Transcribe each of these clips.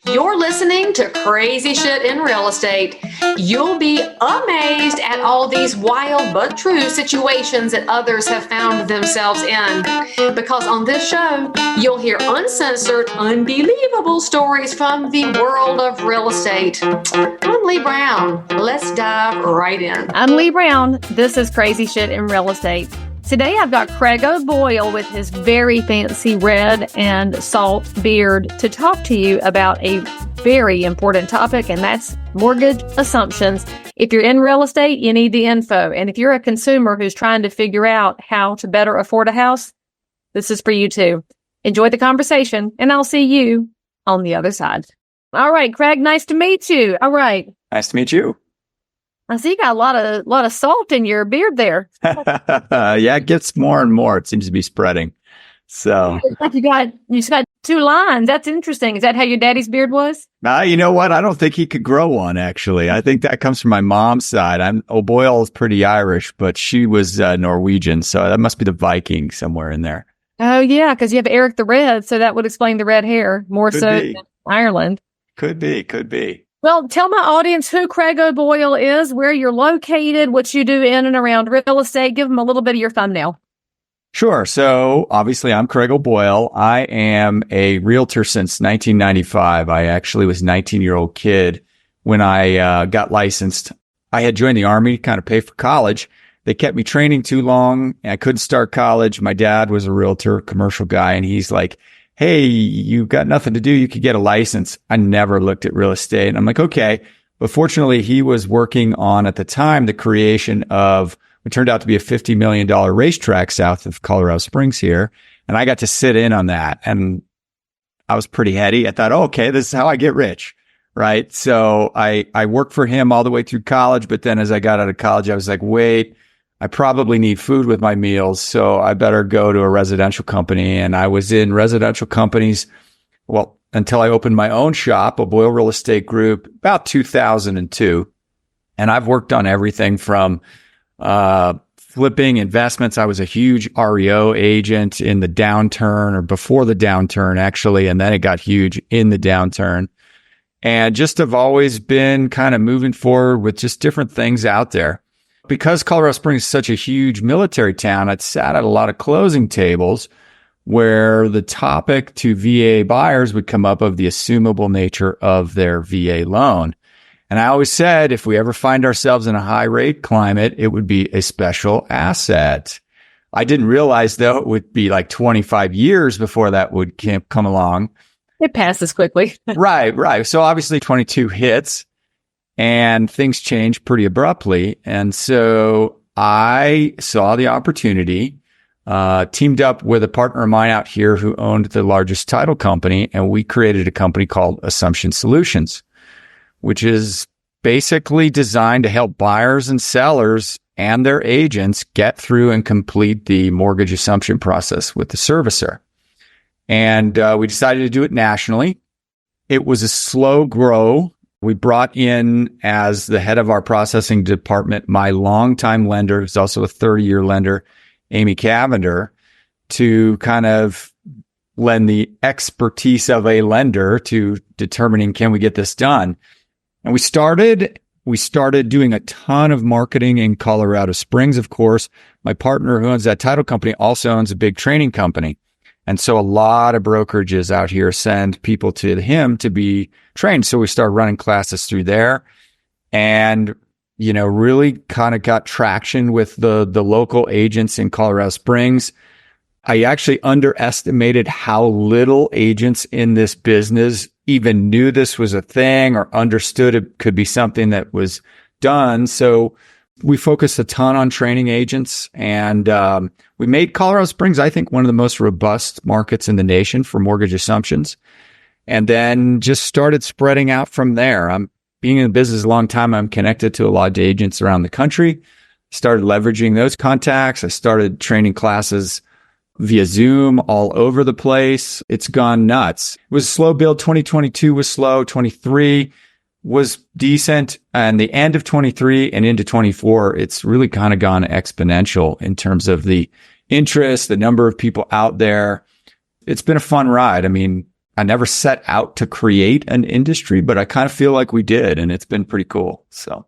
You're listening to Crazy Shit in Real Estate. You'll be amazed at all these wild but true situations that others have found themselves in. Because on this show, you'll hear uncensored, unbelievable stories from the world of real estate. I'm Leigh Brown. Let's dive right in. I'm Leigh Brown. This is Crazy Shit in Real Estate. Today, I've got Craig O'Boyle with his very fancy red and salt beard to talk to you about a very important topic, and that's mortgage assumptions. If you're in real estate, you need the info. And if you're a consumer who's trying to figure out how to better afford a house, this is for you too. Enjoy the conversation, and I'll see you on the other side. All right, Craig, nice to meet you. All right. Nice to meet you. I see you got a lot of salt in your beard there. Yeah, it gets more and more. It seems to be spreading. So it's like you just got two lines. That's interesting. Is that how your daddy's beard was? you know what? I don't think he could grow one, actually. I think that comes from my mom's side. O'Boyle is pretty Irish, but she was Norwegian. So that must be the Viking somewhere in there. Oh, yeah, because you have Eric the Red. So that would explain the red hair more Could so be. than Ireland. Could be. Well, tell my audience who Craig O'Boyle is, where you're located, what you do in and around real estate. Give them a little bit of your thumbnail. Sure. So obviously I'm Craig O'Boyle. I am a realtor since 1995. I actually was a 19-year-old kid when I got licensed. I had joined the Army to kind of pay for college. They kept me training too long. And I couldn't start college. My dad was a realtor, commercial guy, and he's like, hey, you've got nothing to do. You could get a license. I never looked at real estate. And I'm like, okay. But fortunately, he was working on, at the time, the creation of what turned out to be a $50 million racetrack south of Colorado Springs here. And I got to sit in on that. And I was pretty heady. I thought, oh, okay, this is how I get rich, right? So I worked for him all the way through college. But then as I got out of college, I was like, wait, I probably need food with my meals, so I better go to a residential company. And I was in residential companies, well, until I opened my own shop, O'Boyle Real Estate Group, about 2002. And I've worked on everything from flipping investments. I was a huge REO agent in the downturn, or before the downturn, actually, and then it got huge in the downturn. And just have always been kind of moving forward with just different things out there. Because Colorado Springs is such a huge military town, I'd sat at a lot of closing tables where the topic to VA buyers would come up of the assumable nature of their VA loan. And I always said, if we ever find ourselves in a high rate climate, it would be a special asset. I didn't realize, though, it would be like 25 years before that would come along. It passes quickly. Right. So obviously 22 hits. And things changed pretty abruptly. And so I saw the opportunity, teamed up with a partner of mine out here who owned the largest title company. And we created a company called Assumption Solutions, which is basically designed to help buyers and sellers and their agents get through and complete the mortgage assumption process with the servicer. And we decided to do it nationally. It was a slow grow. We brought in, as the head of our processing department, my longtime lender, who's also a 30-year lender, Amy Cavender, to kind of lend the expertise of a lender to determining, can we get this done? And we started doing a ton of marketing in Colorado Springs, of course. My partner who owns that title company also owns a big training company. And so a lot of brokerages out here send people to him to be trained. So we started running classes through there and, really kind of got traction with the local agents in Colorado Springs. I actually underestimated how little agents in this business even knew this was a thing or understood it could be something that was done. So we focused a ton on training agents, and we made Colorado Springs, I think, one of the most robust markets in the nation for mortgage assumptions, and then just started spreading out from there. I'm being in the business a long time. I'm connected to a lot of agents around the country, started leveraging those contacts. I started training classes via Zoom all over the place. It's gone nuts. It was a slow build. 2022 was slow. 23 was decent. And the end of 23 and into 24, it's really kind of gone exponential in terms of the interest, the number of people out there. It's been a fun ride. I mean, I never set out to create an industry, but I kind of feel like we did, and it's been pretty cool. So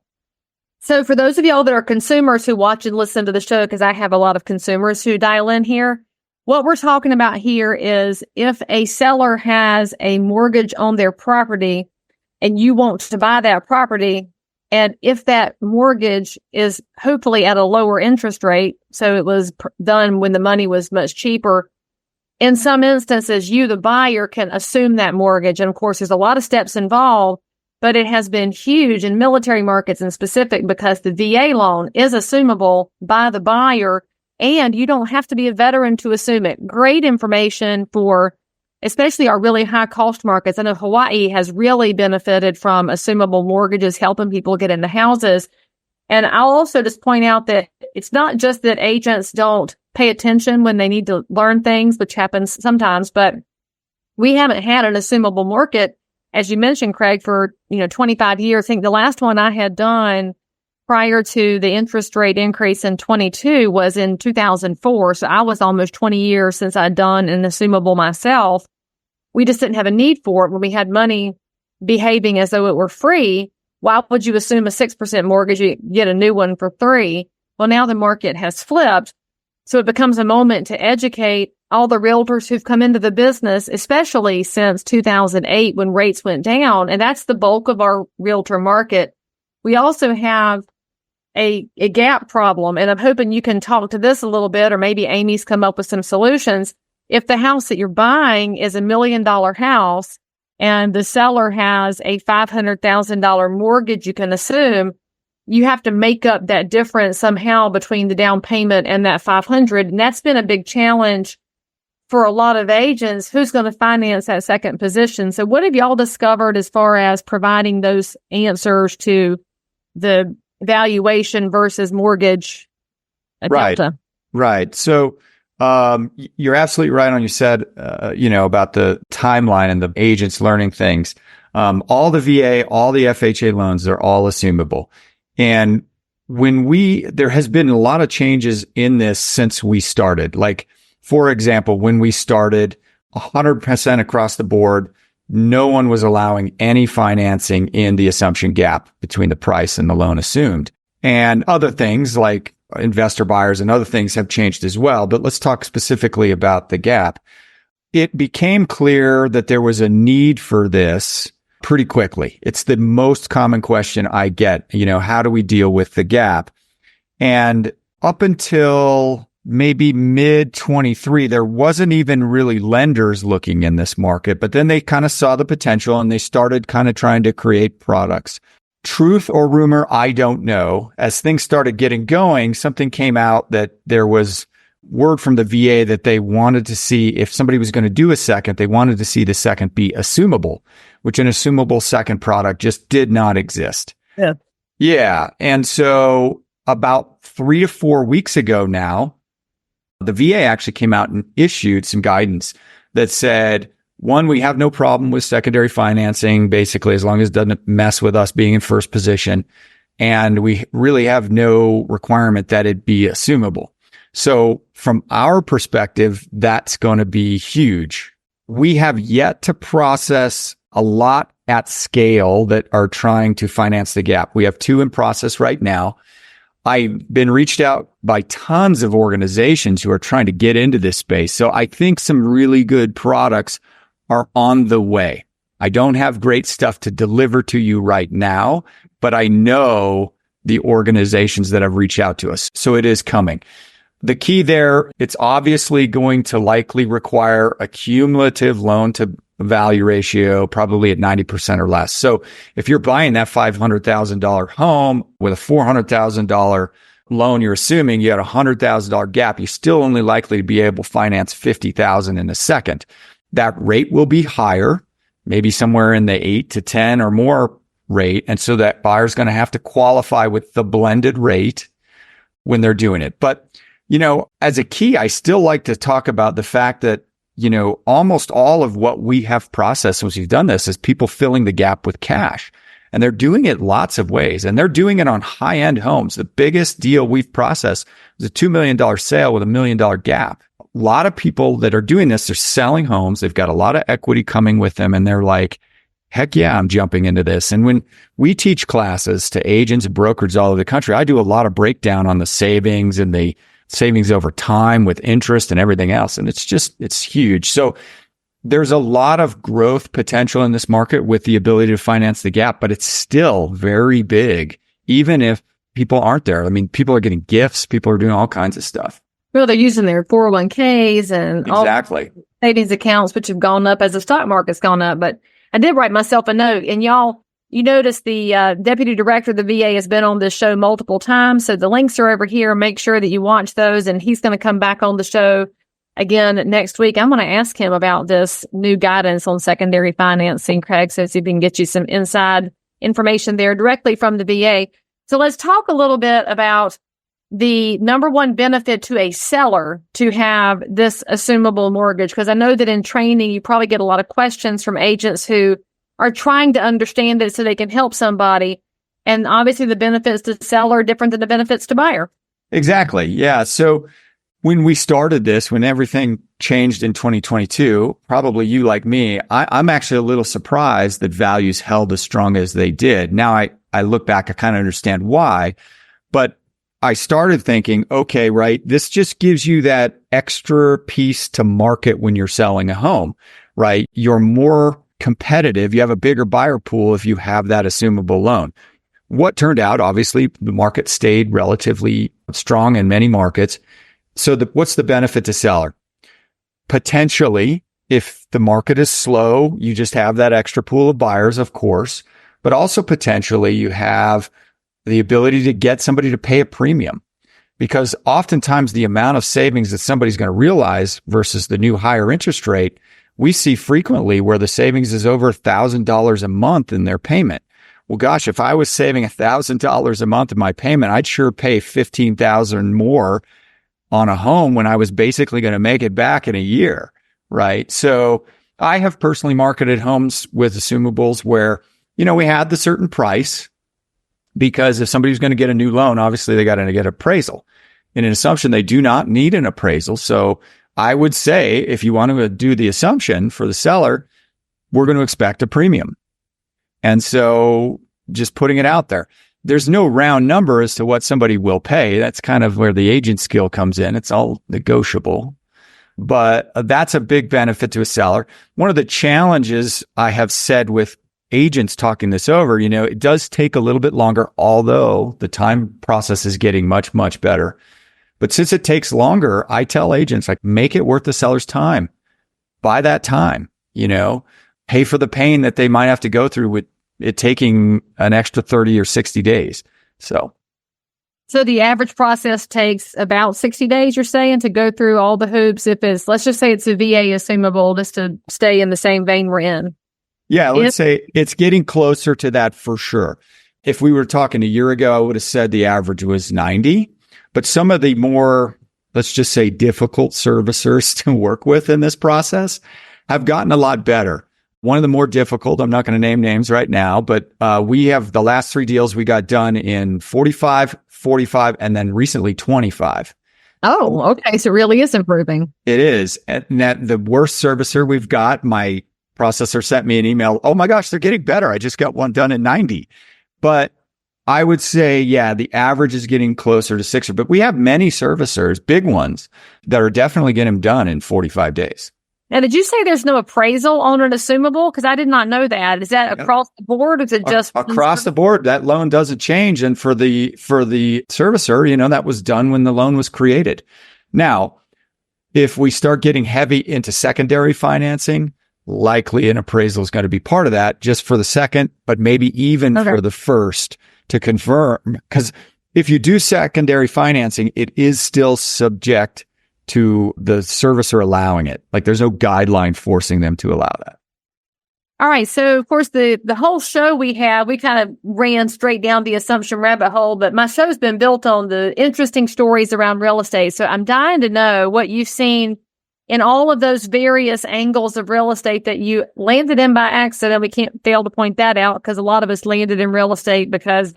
for those of y'all that are consumers who watch and listen to the show, because I have a lot of consumers who dial in here, what we're talking about here is if a seller has a mortgage on their property and you want to buy that property, and if that mortgage is hopefully at a lower interest rate, so it was done when the money was much cheaper, in some instances, you, the buyer, can assume that mortgage. And of course, there's a lot of steps involved, but it has been huge in military markets in specific because the VA loan is assumable by the buyer, and you don't have to be a veteran to assume it. Great information for especially our really high cost markets. I know Hawaii has really benefited from assumable mortgages, helping people get into houses. And I'll also just point out that it's not just that agents don't pay attention when they need to learn things, which happens sometimes, but we haven't had an assumable market, as you mentioned, Craig, for 25 years. I think the last one I had done prior to the interest rate increase in 22 was in 2004. So I was almost 20 years since I'd done an assumable myself. We just didn't have a need for it when we had money behaving as though it were free. Why would you assume a 6% mortgage? You get a new one for 3%. Well, now the market has flipped. So it becomes a moment to educate all the realtors who've come into the business, especially since 2008 when rates went down. And that's the bulk of our realtor market. We also have a gap problem. And I'm hoping you can talk to this a little bit, or maybe Amy's come up with some solutions. If the house that you're buying is $1 million house and the seller has a $500,000 mortgage, you can assume you have to make up that difference somehow between the down payment and that 500. And that's been a big challenge for a lot of agents. Who's going to finance that second position? So what have y'all discovered as far as providing those answers to the valuation versus mortgage delta? Right. So you're absolutely right on you said, about the timeline and the agents learning things. All the VA, all the FHA loans, they're all assumable. And there has been a lot of changes in this since we started. Like, for example, when we started 100% across the board, no one was allowing any financing in the assumption gap between the price and the loan assumed. And other things like investor buyers and other things have changed as well. But let's talk specifically about the gap. It became clear that there was a need for this pretty quickly. It's the most common question I get, how do we deal with the gap? And up until maybe mid 23, there wasn't even really lenders looking in this market, but then they kind of saw the potential and they started kind of trying to create products. Truth or rumor, I don't know. As things started getting going, something came out that there was word from the VA that they wanted to see if somebody was going to do a second, they wanted to see the second be assumable, which an assumable second product just did not exist. Yeah. Yeah. And so about 3 to 4 weeks ago now, the VA actually came out and issued some guidance that said, one, we have no problem with secondary financing, basically, as long as it doesn't mess with us being in first position. And we really have no requirement that it be assumable. So from our perspective, that's going to be huge. We have yet to process a lot at scale that are trying to finance the gap. We have 2 in process right now. I've been reached out by tons of organizations who are trying to get into this space. So I think some really good products are on the way. I don't have great stuff to deliver to you right now, but I know the organizations that have reached out to us. So it is coming. The key there, it's obviously going to likely require a cumulative loan to value ratio, probably at 90% or less. So if you're buying that $500,000 home with a $400,000 loan, you're assuming you had a $100,000 gap, you're still only likely to be able to finance $50,000 in a second. That rate will be higher, maybe somewhere in the 8 to 10 or more rate. And so that buyer's going to have to qualify with the blended rate when they're doing it. But, as a key, I still like to talk about the fact that, almost all of what we have processed since we've done this is people filling the gap with cash. And they're doing it lots of ways. And they're doing it on high-end homes. The biggest deal we've processed was a $2 million sale with $1 million gap. A lot of people that are doing this, they're selling homes. They've got a lot of equity coming with them. And they're like, heck yeah, I'm jumping into this. And when we teach classes to agents and brokers all over the country, I do a lot of breakdown on the savings and the savings over time with interest and everything else. And it's huge. So there's a lot of growth potential in this market with the ability to finance the gap, but it's still very big, even if people aren't there. I mean, people are getting gifts. People are doing all kinds of stuff. Well, they're using their 401ks and Exactly. all savings accounts, which have gone up as the stock market's gone up. But I did write myself a note, and y'all, you notice the deputy director of the VA has been on this show multiple times. So the links are over here. Make sure that you watch those, and he's going to come back on the show again next week. I'm going to ask him about this new guidance on secondary financing, Craig, so see if he can get you some inside information there directly from the VA. So let's talk a little bit about the number one benefit to a seller to have this assumable mortgage, because I know that in training, you probably get a lot of questions from agents who are trying to understand it so they can help somebody. And obviously the benefits to seller are different than the benefits to buyer. Exactly. Yeah. So when we started this, when everything changed in 2022, probably you like me, I'm actually a little surprised that values held as strong as they did. Now I look back, I kind of understand why, but I started thinking, okay, right, this just gives you that extra piece to market when you're selling a home, right? You're more competitive. You have a bigger buyer pool if you have that assumable loan. What turned out, obviously, the market stayed relatively strong in many markets. So what's the benefit to seller? Potentially, if the market is slow, you just have that extra pool of buyers, of course, but also potentially you have the ability to get somebody to pay a premium, because oftentimes the amount of savings that somebody's going to realize versus the new higher interest rate, we see frequently where the savings is over $1,000 a month in their payment. Well, gosh, if I was saving $1,000 a month in my payment, I'd sure pay $15,000 more on a home when I was basically going to make it back in a year, right? So I have personally marketed homes with assumables where, we had the certain price, because if somebody's going to get a new loan, obviously they got to get appraisal. In an assumption, they do not need an appraisal. So I would say, if you want to do the assumption for the seller, we're going to expect a premium. And so just putting it out there, there's no round number as to what somebody will pay. That's kind of where the agent skill comes in. It's all negotiable, but that's a big benefit to a seller. One of the challenges I have said with agents talking this over, it does take a little bit longer, although the time process is getting much, much better. But since it takes longer, I tell agents, like, make it worth the seller's time. Buy that time, pay for the pain that they might have to go through with it taking an extra 30 or 60 days. So the average process takes about 60 days, you're saying, to go through all the hoops. If let's just say it's a VA assumable, just to stay in the same vein we're in. Yeah, let's say it's getting closer to that for sure. If we were talking a year ago, I would have said the average was 90. But some of the more, let's just say, difficult servicers to work with in this process have gotten a lot better. One of the more difficult, I'm not going to name names right now, but we have the last 3 deals we got done in 45, 45, and then recently 25. Oh, okay. So it really is improving. It is. And that the worst servicer we've got, my processor sent me an email. Oh my gosh, they're getting better. I just got one done in 90. But I would say, yeah, the average is getting closer to 60. But we have many servicers, big ones, that are definitely getting them done in 45 days. Now, did you say there's no appraisal on an assumable? Because I did not know that. Is that across the board? Or is it just across the board? That loan doesn't change. And for the servicer, that was done when the loan was created. Now, if we start getting heavy into secondary financing, likely an appraisal is going to be part of that, just for the second, but maybe even for the first to confirm. Because if you do secondary financing, it is still subject to the servicer allowing it. Like, there's no guideline forcing them to allow that. All right. So, of course, the whole show we kind of ran straight down the assumption rabbit hole, but my show's been built on the interesting stories around real estate. So I'm dying to know what you've seen in all of those various angles of real estate that you landed in by accident. We can't fail to point that out because a lot of us landed in real estate because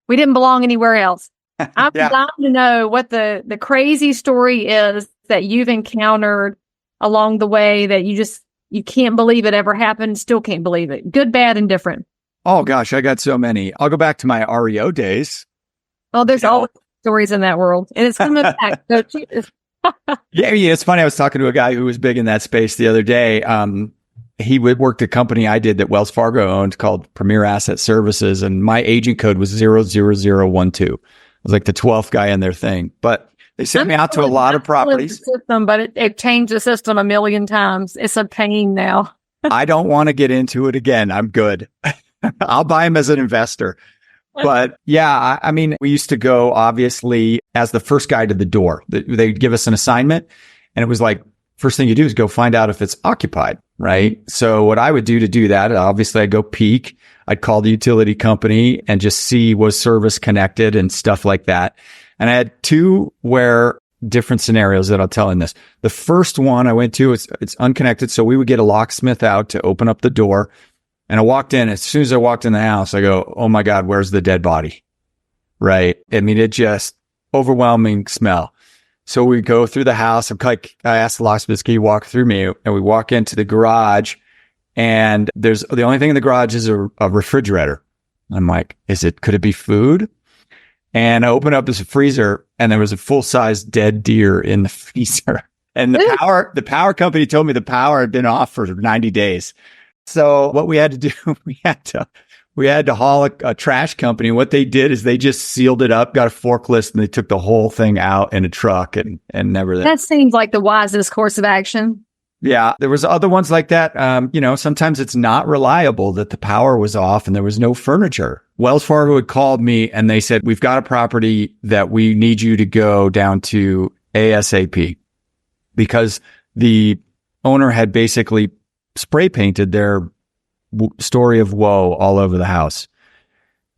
we didn't belong anywhere else. I'm dying to know what the crazy story is that you've encountered along the way that you can't believe it ever happened, still can't believe it. Good, bad, and different. Oh gosh, I got so many. I'll go back to my REO days. Oh, there's always stories in that world, and it's coming back. So yeah, it's funny. I was talking to a guy who was big in that space the other day. He worked at a company I did that Wells Fargo owned called Premier Asset Services, and my agent code was 00012. I was like the 12th guy in their thing, but they sent me out to a lot of properties. System, but it changed the system a million times. It's a pain now. I don't want to get into it again. I'm good. I'll buy them as an investor. But yeah, I mean, we used to go obviously as the first guy to the door. They'd give us an assignment and it was like, first thing you do is go find out if it's occupied, right? So what I would do to do that, obviously I'd go peek. I'd call the utility company and just see was service connected and stuff like that. And I had two different scenarios that I'll tell in this. The first one I went to, it's unconnected. So we would get a locksmith out to open up the door. And I walked in. As soon as I walked in the house, I go, oh my God, where's the dead body? Right. I mean, it just overwhelming smell. So we go through the house. I asked the locksmith, can you walk through me? And we walk into the garage and the only thing in the garage is a refrigerator. I'm like, could it be food? And I opened up this freezer and there was a full-size dead deer in the freezer. And the power company told me the power had been off for 90 days. So what we had to do, we had to haul a trash company. What they did is they just sealed it up, got a forklift, and they took the whole thing out in a truck and never. That seems like the wisest course of action. Yeah, there was other ones like that. Sometimes it's not reliable that the power was off and there was no furniture. Wells Fargo had called me and they said, we've got a property that we need you to go down to ASAP because the owner had basically spray painted their story of woe all over the house.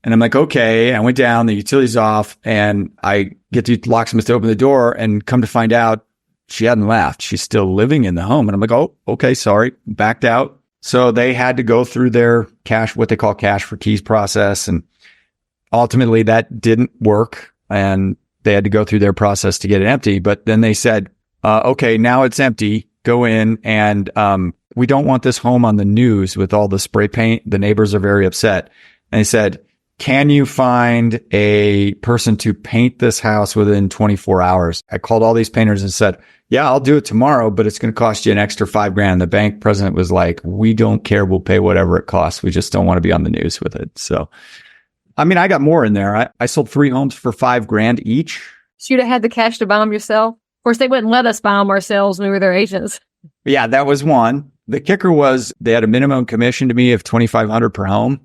And I'm like, okay. I went down, the utility's off, and I get the locksmith to open the door and come to find out she hadn't left. She's still living in the home. And I'm like, oh, okay, sorry. Backed out. So they had to go through their what they call cash for keys process. And ultimately that didn't work. And they had to go through their process to get it empty. But then they said, okay, now it's empty. Go in and, we don't want this home on the news with all the spray paint. The neighbors are very upset. And they said, can you find a person to paint this house within 24 hours? I called all these painters and said, yeah, I'll do it tomorrow, but it's going to cost you an extra $5,000. The bank president was like, we don't care. We'll pay whatever it costs. We just don't want to be on the news with it. So, I mean, I got more in there. I sold 3 homes for $5,000 each. You'd have had the cash to buy them yourself. Of course, they wouldn't let us buy them ourselves when we were their agents. Yeah, that was one. The kicker was they had a minimum commission to me of $2,500 per home.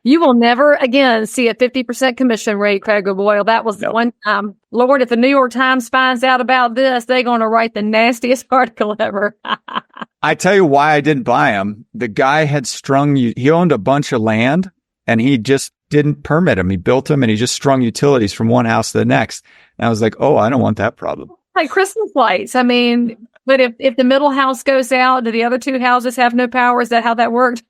You will never again see a 50% commission rate, Craig O'Boyle. That was the one time. Lord, if the New York Times finds out about this, they're going to write the nastiest article ever. I tell you why I didn't buy him. The guy had he owned a bunch of land and he just didn't permit them. He built them and he just strung utilities from one house to the next. And I was like, oh, I don't want that problem. Like Christmas lights. I mean, but if the middle house goes out, do the other 2 houses have no power? Is that how that worked?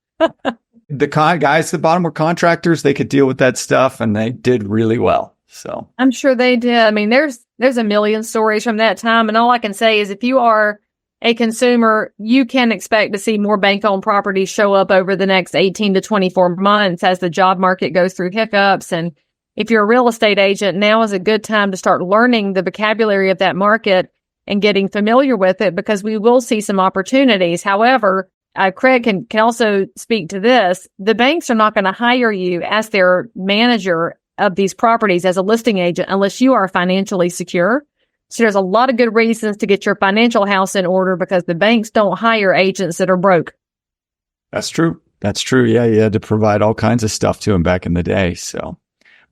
The guys at the bottom were contractors. They could deal with that stuff and they did really well. So I'm sure they did. I mean, there's a million stories from that time. And all I can say is if you are a consumer, you can expect to see more bank-owned properties show up over the next 18 to 24 months as the job market goes through hiccups. And if you're a real estate agent, now is a good time to start learning the vocabulary of that market and getting familiar with it because we will see some opportunities. However, Craig can also speak to this. The banks are not going to hire you as their manager of these properties as a listing agent unless you are financially secure. So there's a lot of good reasons to get your financial house in order because the banks don't hire agents that are broke. That's true. That's true. Yeah, you had to provide all kinds of stuff to them back in the day. So,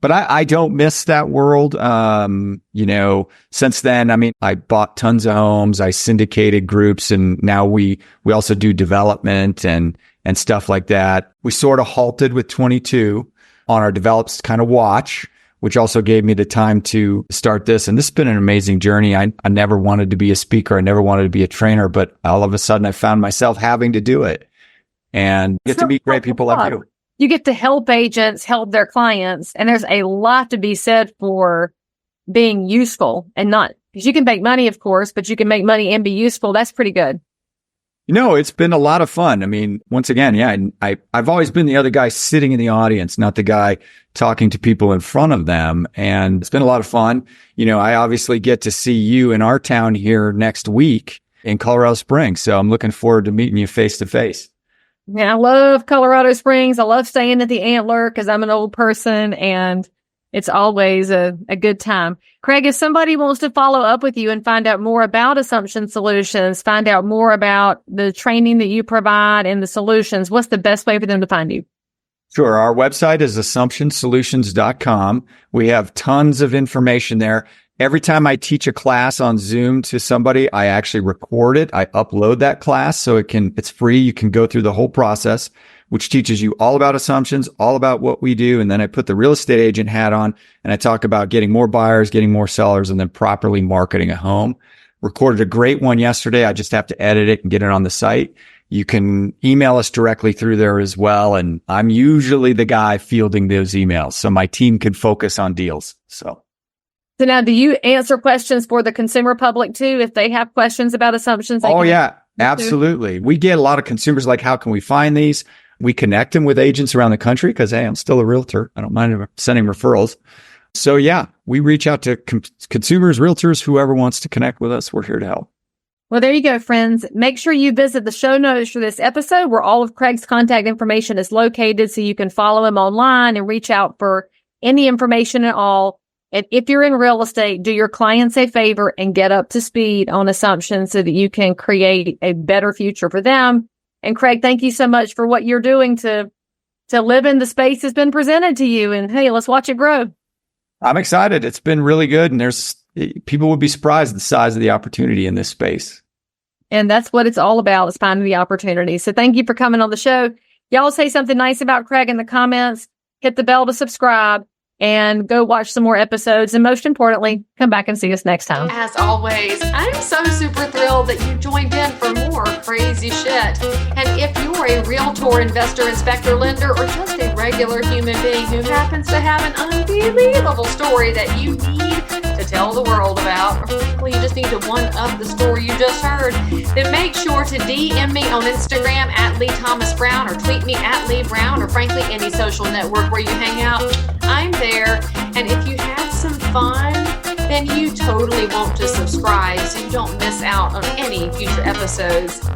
but I don't miss that world. Since then, I mean, I bought tons of homes, I syndicated groups, and now we also do development and stuff like that. We sort of halted with 22 on our develops kind of watch. which also gave me the time to start this. And this has been an amazing journey. I never wanted to be a speaker. I never wanted to be a trainer, but all of a sudden I found myself having to do it and get to meet great people like you. You get to help agents help their clients. And there's a lot to be said for being useful and not, because you can make money, of course, but you can make money and be useful. That's pretty good. It's been a lot of fun. I mean, once again, I've always been the other guy sitting in the audience, not the guy talking to people in front of them. And it's been a lot of fun. I obviously get to see you in our town here next week in Colorado Springs. So I'm looking forward to meeting you face to face. Yeah, I love Colorado Springs. I love staying at the Antler because I'm an old person and it's always a good time. Craig, if somebody wants to follow up with you and find out more about Assumption Solutions, find out more about the training that you provide and the solutions, what's the best way for them to find you? Sure. Our website is assumptionsolutions.com. We have tons of information there. Every time I teach a class on Zoom to somebody, I actually record it. I upload that class so it's free. You can go through the whole process, which teaches you all about assumptions, all about what we do. And then I put the real estate agent hat on and I talk about getting more buyers, getting more sellers, and then properly marketing a home. Recorded a great one yesterday. I just have to edit it and get it on the site. You can email us directly through there as well. And I'm usually the guy fielding those emails so my team can focus on deals. So now do you answer questions for the consumer public too? If they have questions about assumptions? Oh yeah, absolutely. We get a lot of consumers like, how can we find these? We connect them with agents around the country because, hey, I'm still a realtor. I don't mind sending referrals. So yeah, we reach out to consumers, realtors, whoever wants to connect with us. We're here to help. Well, there you go, friends. Make sure you visit the show notes for this episode where all of Craig's contact information is located so you can follow him online and reach out for any information at all. And if you're in real estate, do your clients a favor and get up to speed on assumptions so that you can create a better future for them. And Craig, thank you so much for what you're doing to live in the space that's been presented to you. And hey, let's watch it grow. I'm excited. It's been really good. And people would be surprised at the size of the opportunity in this space. And that's what it's all about, is finding the opportunity. So thank you for coming on the show. Y'all say something nice about Craig in the comments. Hit the bell to subscribe. And go watch some more episodes. And most importantly, come back and see us next time. As always, I'm so super thrilled that you joined in for more crazy shit. And if you're a realtor, investor, inspector, lender, or just a regular human being who happens to have an unbelievable story that you need to tell the world about, or well, you just need to one-up the story you just heard, then make sure to DM me on Instagram at Leigh Thomas Brown, or tweet me at Leigh Brown, or frankly, any social network where you hang out. I'm there. And if you had some fun, then you totally want to subscribe so you don't miss out on any future episodes.